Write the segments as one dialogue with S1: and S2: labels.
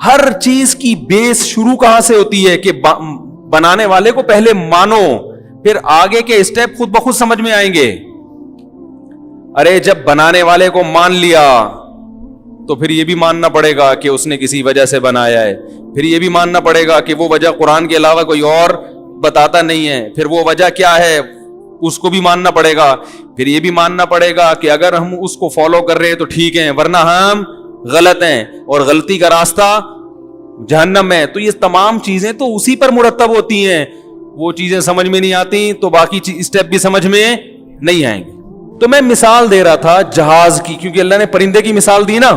S1: ہر چیز کی بیس شروع کہاں سے ہوتی ہے کہ بنانے والے کو پہلے مانو, پھر آگے کے اسٹیپ خود بخود سمجھ میں آئیں گے. ارے جب بنانے والے کو مان لیا تو پھر یہ بھی ماننا پڑے گا کہ اس نے کسی وجہ سے بنایا ہے, پھر یہ بھی ماننا پڑے گا کہ وہ وجہ قرآن کے علاوہ کوئی اور بتاتا نہیں ہے, پھر وہ وجہ کیا ہے اس کو بھی ماننا پڑے گا, پھر یہ بھی ماننا پڑے گا کہ اگر ہم اس کو فالو کر رہے ہیں تو ٹھیک ہے, ورنہ ہم غلط ہیں اور غلطی کا راستہ جہنم ہے. تو یہ تمام چیزیں تو اسی پر مرتب ہوتی ہیں. وہ چیزیں سمجھ میں نہیں آتی تو باقی اسٹیپ بھی سمجھ میں نہیں آئیں گے. تو میں مثال دے رہا تھا جہاز کی, کیونکہ اللہ نے پرندے کی مثال دی نا.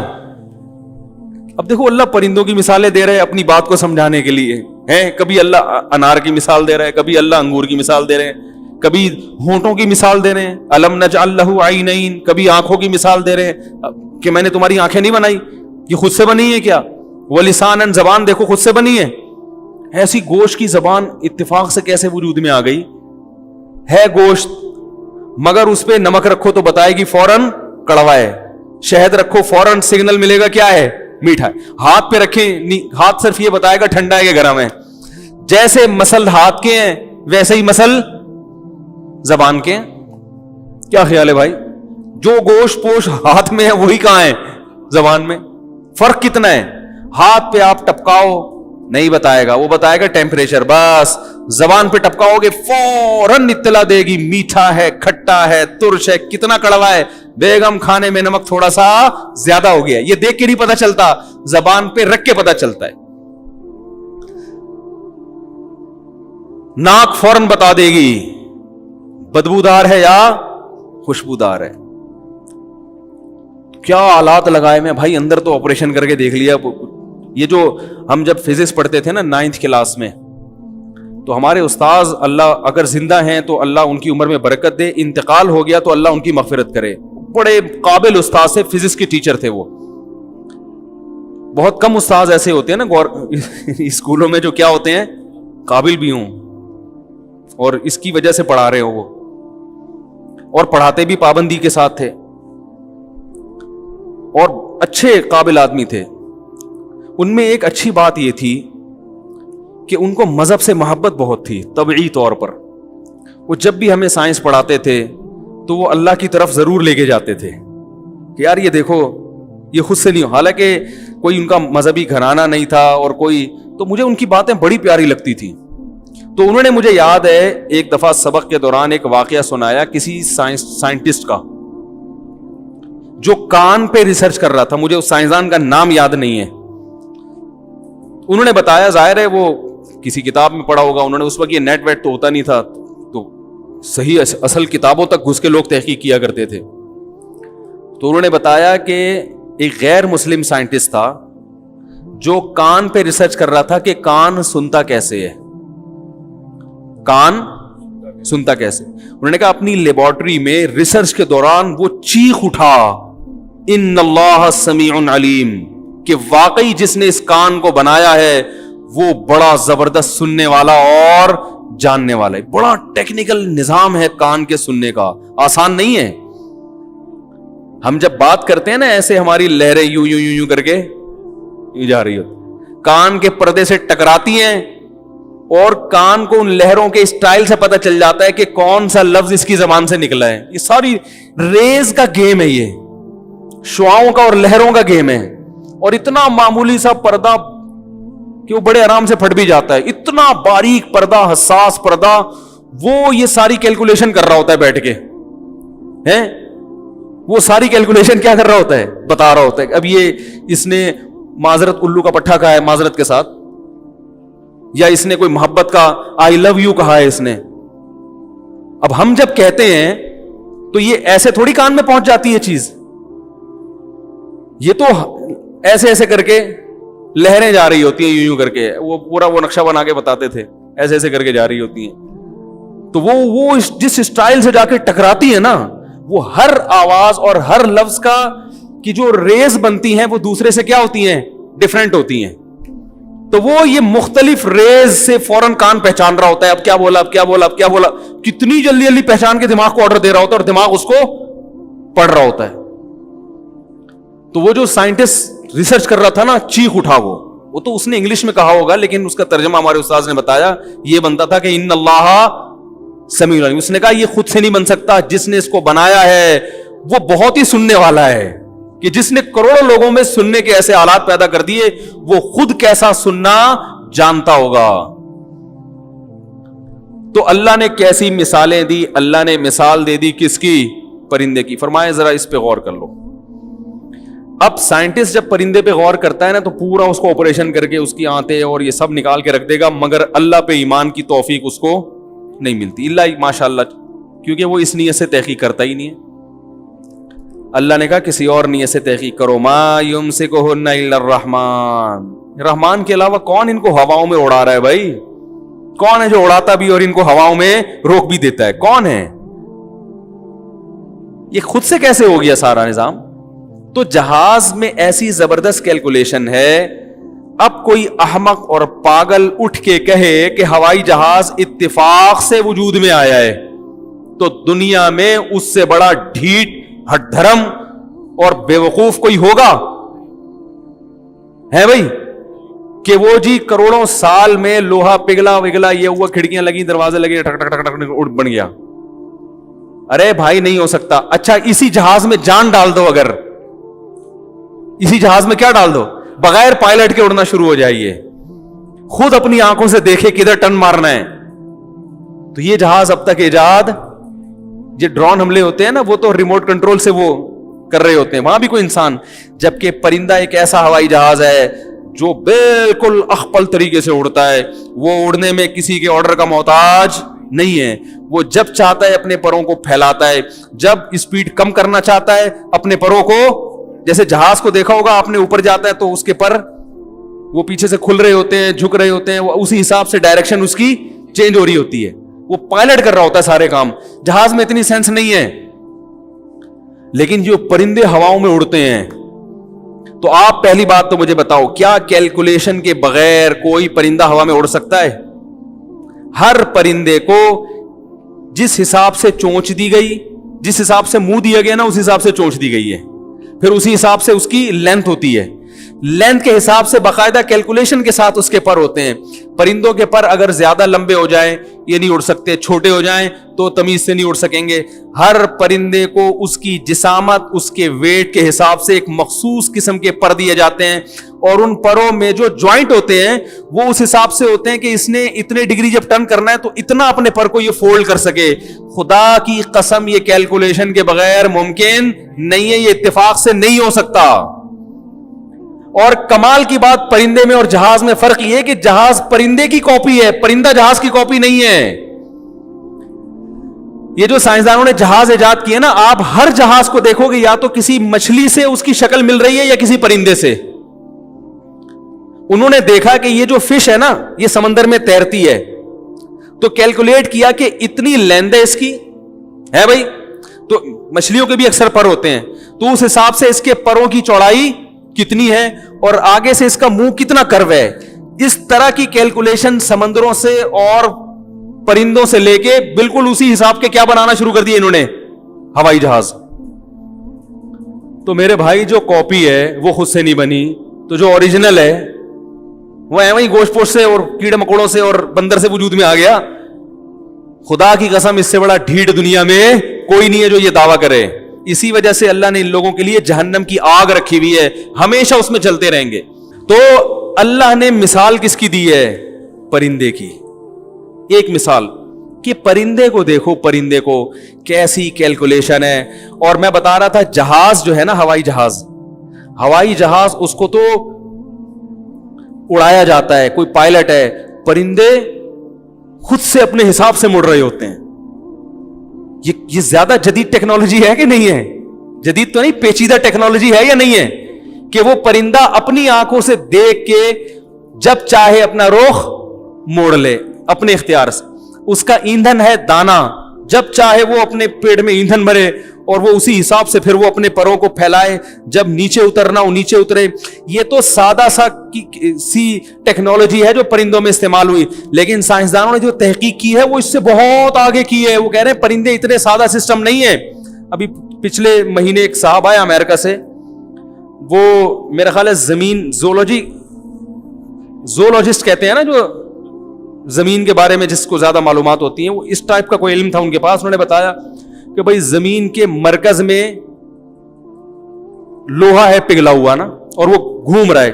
S1: اب دیکھو اللہ پرندوں کی مثالیں دے رہے ہیں اپنی بات کو سمجھانے کے لیے ہیں. کبھی اللہ انار کی مثال دے رہا ہے, کبھی اللہ انگور کی مثال دے رہے ہیں, کبھی ہونٹوں کی مثال دے رہے ہیں الم نجعل لہ عینین, کبھی آنکھوں کی مثال دے رہے ہیں کہ میں نے تمہاری آنکھیں نہیں بنائی, یہ خود سے بنی ہے کیا. ولسانا, زبان دیکھو خود سے بنی ہے. ایسی گوشت کی زبان اتفاق سے کیسے وجود میں آ گئی؟ ہے گوشت, مگر اس پہ نمک رکھو تو بتائے گی فوراً کڑوا ہے, شہد رکھو فوراً سگنل ملے گا کیا ہے, میٹھا ہے. ہاتھ پہ رکھیں, ہاتھ صرف یہ بتائے گا ٹھنڈا ہے کہ گرم ہے. جیسے مسل ہاتھ کے ہیں ویسے ہی مسل زبان کے ہیں. کیا خیال ہے بھائی؟ جو گوشت پوش ہاتھ میں ہے وہی کہاں ہے زبان میں؟ فرق کتنا ہے؟ ہاتھ پہ آپ ٹپکاؤ نہیں بتائے گا, وہ بتائے گا ٹیمپریچر بس. زبان پہ ٹپکاؤ گے فوراً اطلاع دے گی میٹھا ہے, کھٹا ہے, ترش ہے, کتنا کڑوا ہے, بیگم کھانے میں نمک تھوڑا سا زیادہ ہو گیا. یہ دیکھ کے نہیں پتا چلتا, زبان پہ رکھ کے پتا چلتا ہے. ناک فوراً بتا دے گی بدبودار ہے یا خوشبودار ہے. کیا آلات لگائے میں بھائی, اندر تو آپریشن کر کے دیکھ لیا. یہ جو ہم جب فزکس پڑھتے تھے نا 9th کلاس میں, تو ہمارے استاذ اللہ اگر زندہ ہیں تو اللہ ان کی عمر میں برکت دے, انتقال ہو گیا تو اللہ ان کی مغفرت کرے. بڑے قابل استاذ سے فزکس کے ٹیچر تھے وہ. بہت کم استاذ ایسے ہوتے ہیں نا اسکولوں میں جو کیا ہوتے ہیں قابل بھی ہوں اور اس کی وجہ سے پڑھا رہے ہو وہ, اور پڑھاتے بھی پابندی کے ساتھ تھے اور اچھے قابل آدمی تھے. ان میں ایک اچھی بات یہ تھی کہ ان کو مذہب سے محبت بہت تھی طبعی طور پر. وہ جب بھی ہمیں سائنس پڑھاتے تھے تو وہ اللہ کی طرف ضرور لے کے جاتے تھے کہ یار یہ دیکھو یہ خود سے نہیں, حالانکہ کوئی ان کا مذہبی گھرانہ نہیں تھا اور کوئی, تو مجھے ان کی باتیں بڑی پیاری لگتی تھی. تو انہوں نے مجھے یاد ہے ایک دفعہ سبق کے دوران ایک واقعہ سنایا کسی سائنٹسٹ کا جو کان پہ ریسرچ کر رہا تھا. مجھے اس سائنسدان کا نام یاد نہیں ہے. انہوں نے بتایا, ظاہر ہے وہ کسی کتاب میں پڑھا ہوگا, انہوں نے اس وقت یہ نیٹ ویٹ تو ہوتا نہیں تھا, تو صحیح اصل کتابوں تک گھس کے لوگ تحقیق کیا کرتے تھے. تو انہوں نے بتایا کہ ایک غیر مسلم سائنٹسٹ تھا جو کان پہ ریسرچ کر رہا تھا کہ کان سنتا کیسے ہے, کان سنتا کیسے. انہوں نے کہا اپنی لیبارٹری میں ریسرچ کے دوران وہ چیخ اٹھا ان اللہ سمیع علیم, کہ واقعی جس نے اس کان کو بنایا ہے وہ بڑا زبردست سننے والا اور جاننے والا ہے. بڑا ٹیکنیکل نظام ہے کان کے سننے کا, آسان نہیں ہے. ہم جب بات کرتے ہیں نا ایسے ہماری لہریں یوں یوں یوں یوں کر کے یوں جا رہی ہوتی, کان کے پردے سے ٹکراتی ہیں اور کان کو ان لہروں کے اسٹائل سے پتہ چل جاتا ہے کہ کون سا لفظ اس کی زبان سے نکلا ہے. یہ ساری ریز کا گیم ہے, یہ شعاؤں کا اور لہروں کا گیم ہے. اور اتنا معمولی سا پردہ کہ وہ بڑے آرام سے پھٹ بھی جاتا ہے, اتنا باریک پردہ, حساس پردہ, وہ یہ ساری کیلکولیشن کر رہا ہوتا ہے بیٹھ کے, ہیں وہ ساری کیلکولیشن کیا کر رہا ہوتا ہے, بتا رہا ہوتا ہے. اب یہ اس نے معذرت الو کا پٹھا کہا ہے معذرت کے ساتھ, یا اس نے کوئی محبت کا آئی لو یو کہا ہے اس نے. اب ہم جب کہتے ہیں تو یہ ایسے تھوڑی کان میں پہنچ جاتی ہے چیز, یہ تو ایسے ایسے کر کے لہریں جا رہی ہوتی ہیں یوں یوں کر کے, وہ پورا وہ نقشہ بنا کے بتاتے تھے, ایسے ایسے کر کے جا رہی ہوتی ہیں. تو وہ جس اسٹائل سے جا کے ٹکراتی ہے نا, وہ ہر آواز اور ہر لفظ کا کی جو ریز بنتی ہیں وہ دوسرے سے کیا ہوتی ہیں, ڈیفرنٹ ہوتی ہیں. تو وہ یہ مختلف ریز سے فوراً کان پہچان رہا ہوتا ہے, اب کیا بولا, اب کیا بولا, اب کیا بولا, کتنی جلدی جلدی پہچان کے دماغ کو آرڈر دے رہا ہوتا ہے اور دماغ اس کو پڑھ رہا ہوتا ہے. تو وہ جو سائنٹسٹ ریسرچ کر رہا تھا نا, چیخ اٹھا وہ وہ تو اس نے انگلش میں کہا ہوگا, لیکن اس کا ترجمہ ہمارے استاذ نے بتایا یہ بنتا تھا کہ ان اللہ سمیع علیم. اس نے کہا یہ خود سے نہیں بن سکتا, جس نے اس کو بنایا ہے وہ بہت ہی سننے والا ہے, کہ جس نے کروڑوں لوگوں میں سننے کے ایسے حالات پیدا کر دیے وہ خود کیسا سننا جانتا ہوگا. تو اللہ نے کیسی مثالیں دی, اللہ نے مثال دے دی کس کی؟ پرندے کی. فرمائے ذرا اس پہ غور کر لو. اب سائنٹسٹ جب پرندے پہ غور کرتا ہے نا تو پورا اس کو آپریشن کر کے اس کی آنتیں اور یہ سب نکال کے رکھ دے گا, مگر اللہ پہ ایمان کی توفیق اس کو نہیں ملتی, اللہ ماشاء اللہ, کیونکہ وہ اس نیت سے تحقیق کرتا ہی نہیں ہے. اللہ نے کہا کسی اور نیت سے تحقیق کرو. ما یمسکہن الا الرحمن, رحمان کے علاوہ کون ان کو ہواؤں میں اڑا رہا ہے بھائی؟ کون ہے جو اڑاتا بھی اور ان کو ہواؤں میں روک بھی دیتا ہے؟ کون ہے یہ؟ خود سے کیسے ہو گیا سارا نظام؟ تو جہاز میں ایسی زبردست کیلکولیشن ہے, اب کوئی احمق اور پاگل اٹھ کے کہے کہ ہوائی جہاز اتفاق سے وجود میں آیا ہے, تو دنیا میں اس سے بڑا ڈھیٹ, ہٹ دھرم اور بے وقوف کوئی ہوگا ہے بھائی؟ کہ وہ جی کروڑوں سال میں لوہا پگھلا وگلا, یہ ہوا, کھڑکیاں لگی, دروازے لگے, ٹک ٹک ٹک ٹک اڑ بن گیا. ارے بھائی نہیں ہو سکتا. اچھا اسی جہاز میں جان ڈال دو, اگر اسی جہاز میں کیا ڈال دو, بغیر پائلٹ کے اڑنا شروع ہو جائیے, خود اپنی آنکھوں سے دیکھے کدھر ٹرن مارنا ہے. تو یہ جہاز اب تک ایجاد, یہ ڈرون حملے ہوتے ہیں نا وہ تو ریموٹ کنٹرول سے وہ کر رہے ہوتے ہیں, وہاں بھی کوئی انسان. جبکہ پرندہ ایک ایسا ہوائی جہاز ہے جو بالکل اخپل طریقے سے اڑتا ہے, وہ اڑنے میں کسی کے آرڈر کا محتاج نہیں ہے. وہ جب چاہتا ہے اپنے پروں کو پھیلاتا ہے, جب اسپیڈ کم کرنا چاہتا ہے اپنے پروں کو, جیسے جہاز کو دیکھا ہوگا آپ نے, اوپر جاتا ہے تو اس کے پر وہ پیچھے سے کھل رہے ہوتے ہیں, جھک رہے ہوتے ہیں, وہ اسی حساب سے ڈائریکشن اس کی چینج ہو رہی ہوتی ہے. وہ پائلٹ کر رہا ہوتا ہے سارے کام. جہاز میں اتنی سینس نہیں ہے. لیکن جو پرندے ہواؤں میں اڑتے ہیں, تو آپ پہلی بات تو مجھے بتاؤ, کیا کیلکولیشن کے بغیر کوئی پرندہ ہوا میں اڑ سکتا ہے؟ ہر پرندے کو جس حساب سے چونچ دی گئی, جس حساب سے منہ دیا گیا نا, اس حساب سے چونچ دی گئی ہے. پھر اسی حساب سے اس کی لینتھ ہوتی ہے, لینتھ کے حساب سے باقاعدہ کیلکولیشن کے ساتھ اس کے پر ہوتے ہیں. پرندوں کے پر اگر زیادہ لمبے ہو جائیں یہ نہیں اڑ سکتے, چھوٹے ہو جائیں تو تمیز سے نہیں اڑ سکیں گے. ہر پرندے کو اس کی جسامت, اس کے ویٹ کے حساب سے ایک مخصوص قسم کے پر دیے جاتے ہیں, اور ان پروں میں جو جوائنٹ ہوتے ہیں وہ اس حساب سے ہوتے ہیں کہ اس نے اتنے ڈگری جب ٹرن کرنا ہے تو اتنا اپنے پر کو یہ فولڈ کر سکے. خدا کی قسم یہ کیلکولیشن کے بغیر ممکن نہیں ہے, یہ اتفاق سے نہیں ہو سکتا. اور کمال کی بات پرندے میں اور جہاز میں فرق یہ ہے کہ جہاز پرندے کی کاپی ہے, پرندہ جہاز کی کاپی نہیں ہے. یہ جو سائنسدانوں نے جہاز ایجاد کیے نا, آپ ہر جہاز کو دیکھو گے یا تو کسی مچھلی سے اس کی شکل مل رہی ہے یا کسی پرندے سے. انہوں نے دیکھا کہ یہ جو فش ہے نا یہ سمندر میں تیرتی ہے, تو کیلکولیٹ کیا کہ اتنی لینتھ ہے اس کی ہے بھائی, تو مچھلیوں کے بھی اکثر پر ہوتے ہیں, تو اس حساب سے اس کے پروں کی چوڑائی کتنی ہے اور آگے سے اس کا منہ کتنا کرو ہے. اس طرح کی کیلکولیشن سمندروں سے اور پرندوں سے لے کے بالکل اسی حساب کے کیا بنانا شروع کر دیے انہوں نے, ہوائی جہاز. تو میرے بھائی جو کاپی ہے وہ خود سے نہیں بنی, تو جو اوریجنل ہے وہ ایویں گوشت پوش سے اور کیڑے مکوڑوں سے اور بندر سے وجود میں آ گیا. خدا کی قسم اس سے بڑا ڈھیٹ دنیا میں کوئی نہیں ہے جو یہ دعویٰ کرے. اسی وجہ سے اللہ نے ان لوگوں کے لیے جہنم کی آگ رکھی ہوئی ہے, ہمیشہ اس میں چلتے رہیں گے. تو اللہ نے مثال کس کی دی ہے؟ پرندے کی. ایک مثال کہ پرندے کو دیکھو, پرندے کو کیسی کیلکولیشن ہے. اور میں بتا رہا تھا جہاز جو ہے نا, ہوائی جہاز, ہوائی جہاز اس کو تو اڑایا جاتا ہے, کوئی پائلٹ ہے. پرندے خود سے اپنے حساب سے مڑ رہے ہوتے ہیں. یہ زیادہ جدید ٹیکنالوجی ہے کہ نہیں ہے؟ جدید تو نہیں, پیچیدہ ٹیکنالوجی ہے یا نہیں ہے کہ وہ پرندہ اپنی آنکھوں سے دیکھ کے جب چاہے اپنا رخ موڑ لے اپنے اختیار سے. اس کا ایندھن ہے دانا, جب چاہے وہ اپنے پیٹ میں ایندھن بھرے اور وہ اسی حساب سے پھر وہ اپنے پروں کو پھیلائے, جب نیچے اترنا ہو نیچے اترے. یہ تو سادہ سی ٹیکنالوجی ہے جو پرندوں میں استعمال ہوئی, لیکن سائنسدانوں نے جو تحقیق کی ہے وہ اس سے بہت آگے کی ہے. وہ کہہ رہے ہیں پرندے اتنے سادہ سسٹم نہیں ہے. ابھی پچھلے مہینے ایک صاحب آیا امریکہ سے, وہ میرا خیال ہے زمین زولوجی zoologist کہتے ہیں نا, جو زمین کے بارے میں جس کو زیادہ معلومات ہوتی ہیں, وہ اس ٹائپ کا کوئی علم تھا ان کے پاس. انہوں نے بتایا کہ بھائی زمین کے مرکز میں لوہا ہے پگھلا ہوا نا, اور وہ گھوم رہا ہے.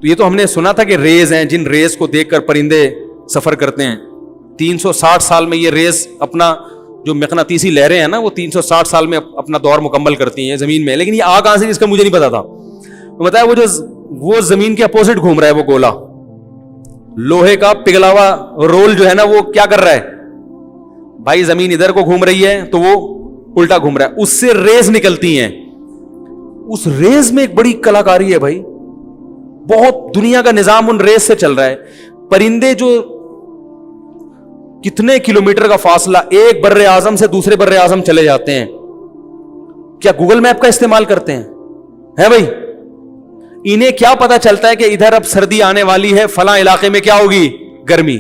S1: تو یہ تو ہم نے سنا تھا کہ ریز ہیں, جن ریز کو دیکھ کر پرندے سفر کرتے ہیں. 360 سال میں یہ ریز اپنا جو مقناطیسی لہریں ہیں نا, وہ 360 سال میں اپنا دور مکمل کرتی ہیں زمین میں. لیکن یہ آ کہاں سے, اس کا مجھے نہیں پتا تھا. بتایا وہ زمین کے اپوزٹ گھوم رہا ہے, وہ گولا لوہے کا پگھلا ہوا رول جو ہے نا, وہ کیا کر رہا ہے بھائی, زمین ادھر کو گھوم رہی ہے تو وہ الٹا گھوم رہا ہے, اس سے ریز نکلتی ہیں. اس ریز میں ایک بڑی کلاکاری ہے بھائی, بہت دنیا کا نظام ان ریز سے چل رہا ہے. پرندے جو کتنے کلومیٹر کا فاصلہ ایک بر اعظم سے دوسرے بر اعظم چلے جاتے ہیں, کیا گوگل میپ کا استعمال کرتے ہیں بھائی؟ انہیں کیا پتا چلتا ہے کہ ادھر اب سردی آنے والی ہے, فلاں علاقے میں کیا ہوگی, گرمی.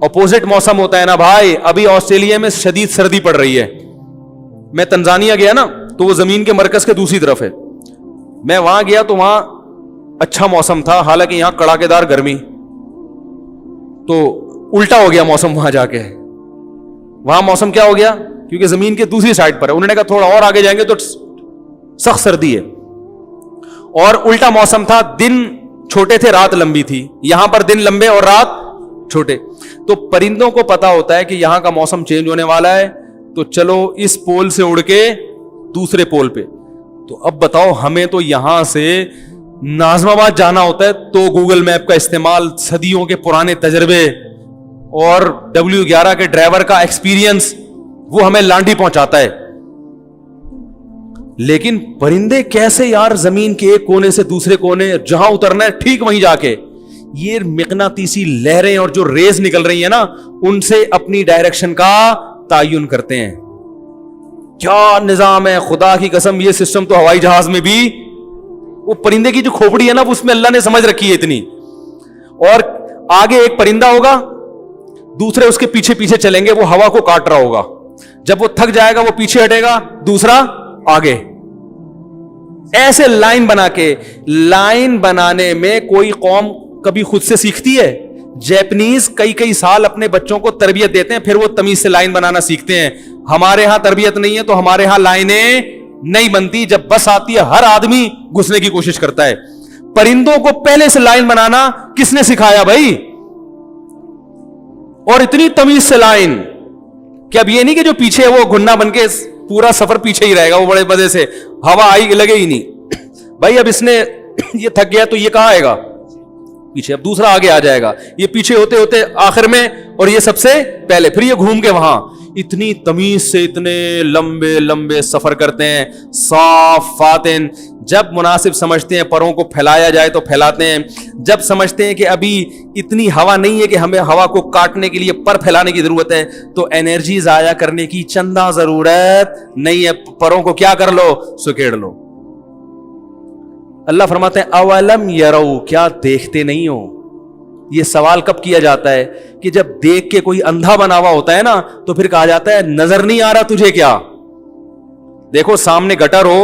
S1: اپوزٹ موسم ہوتا ہے نا بھائی. ابھی آسٹریلیا میں شدید سردی پڑ رہی ہے. میں تنزانیہ گیا نا, تو وہ زمین کے مرکز کے دوسری طرف ہے. میں وہاں گیا تو وہاں اچھا موسم تھا, حالانکہ یہاں کڑاکے دار گرمی. تو الٹا ہو گیا موسم وہاں جا کے. وہاں موسم کیا ہو گیا, کیونکہ زمین کے دوسری سائڈ پر ہے. انہوں نے کہا تھوڑا اور آگے جائیں گے تو سخت سردی ہے. اور الٹا موسم تھا, دن چھوٹے تھے, رات لمبی تھی. یہاں پر دن لمبے اور رات چھوٹے. تو پرندوں کو پتا ہوتا ہے کہ یہاں کا موسم چینج ہونے والا ہے, تو چلو اس پول سے اڑ کے دوسرے پول پہ. تو اب بتاؤ, ہمیں تو یہاں سے ناظم آباد جانا ہوتا ہے تو گوگل میپ کا استعمال, صدیوں کے پرانے تجربے اور W11 کے ڈرائیور کا ایکسپیرینس وہ ہمیں لانڈی پہنچاتا ہے. لیکن پرندے کیسے یار زمین کے ایک کونے سے دوسرے کونے, جہاں اترنا ہے ٹھیک وہیں جا کے یہ مقناطیسی لہریں اور جو ریز نکل رہی ہیں نا, ان سے اپنی ڈائریکشن کا تعین کرتے ہیں. کیا نظام ہے خدا کی قسم. یہ سسٹم تو ہوائی جہاز میں بھی, وہ پرندے کی جو کھوپڑی ہے نا, اس میں اللہ نے سمجھ رکھی ہے اتنی. اور آگے ایک پرندہ ہوگا, دوسرے اس کے پیچھے پیچھے چلیں گے, وہ ہوا کو کاٹ رہا ہوگا. جب وہ تھک جائے گا وہ پیچھے ہٹے گا, دوسرا آگے. ایسے لائن بنا کے, لائن بنانے میں کوئی قوم کبھی خود سے سیکھتی ہے؟ جیپنیز کئی سال اپنے بچوں کو تربیت دیتے ہیں, پھر وہ تمیز سے لائن بنانا سیکھتے ہیں. ہمارے ہاں تربیت نہیں ہے تو ہمارے ہاں لائنیں نہیں بنتی. جب بس آتی ہے ہر آدمی گھسنے کی کوشش کرتا ہے. پرندوں کو پہلے سے لائن بنانا کس نے سکھایا بھائی؟ اور اتنی تمیز سے لائن کہ اب یہ نہیں کہ جو پیچھے وہ گھننا بن کے پورا سفر پیچھے ہی رہے گا, وہ بڑے مزے سے ہوا آئی لگے ہی نہیں بھائی. اب اس نے یہ تھک گیا تو یہ کہاں آئے گا, پیچھے. اب دوسرا آگے آ جائے گا, یہ پیچھے ہوتے ہوتے آخر میں, اور یہ سب سے پہلے, پھر یہ گھوم کے وہاں. اتنی تمیز سے اتنے لمبے لمبے سفر کرتے ہیں. صاف فاتن, جب مناسب سمجھتے ہیں پروں کو پھیلایا جائے تو پھیلاتے ہیں. جب سمجھتے ہیں کہ ابھی اتنی ہوا نہیں ہے کہ ہمیں ہوا کو کاٹنے کے لیے پر پھیلانے کی ضرورت ہے, تو انرجی ضائع کرنے کی چندہ ضرورت نہیں ہے. پروں کو کیا کر لو, سکیڑ لو. اللہ فرماتے ہیں اولم یرو, کیا دیکھتے نہیں ہو. یہ سوال کب کیا جاتا ہے کہ جب دیکھ کے کوئی اندھا بنا ہوا ہوتا ہے نا, تو پھر کہا جاتا ہے نظر نہیں آ رہا تجھے کیا. دیکھو سامنے گٹر ہو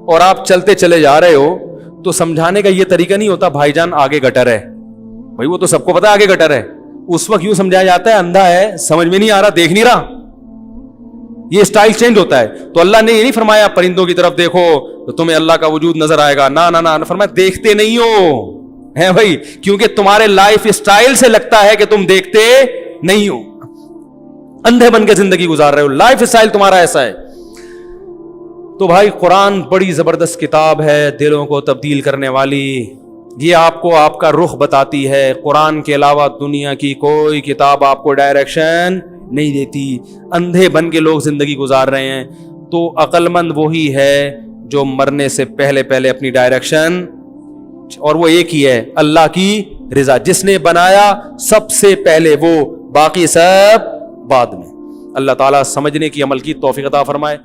S1: اور آپ چلتے چلے جا رہے ہو, تو سمجھانے کا یہ طریقہ نہیں ہوتا بھائی جان آگے گٹر ہے. بھائی وہ تو سب کو پتا ہے آگے گٹر ہے. اس وقت یوں سمجھایا جاتا ہے اندھا ہے, سمجھ میں نہیں آ رہا, دیکھ نہیں رہا. یہ سٹائل چینج ہوتا ہے. تو اللہ نے یہ نہیں فرمایا پرندوں کی طرف دیکھو تو تمہیں اللہ کا وجود نظر آئے گا, نہ نہ نہ, فرمایا دیکھتے نہیں ہو ہے بھائی, کیونکہ تمہارے لائف سٹائل سے لگتا ہے کہ تم دیکھتے نہیں ہو, اندھے بن کے زندگی گزار رہے ہو, لائف سٹائل تمہارا ایسا ہے. تو بھائی قرآن بڑی زبردست کتاب ہے, دلوں کو تبدیل کرنے والی. یہ آپ کو آپ کا رخ بتاتی ہے. قرآن کے علاوہ دنیا کی کوئی کتاب آپ کو ڈائریکشن نہیں دیتی. اندھے بن کے لوگ زندگی گزار رہے ہیں. تو عقل مند وہی ہے جو مرنے سے پہلے پہلے اپنی ڈائریکشن, اور وہ ایک ہی ہے اللہ کی رضا. جس نے بنایا سب سے پہلے وہ, باقی سب بعد میں. اللہ تعالیٰ سمجھنے کی عمل کی توفیق عطا فرمائے.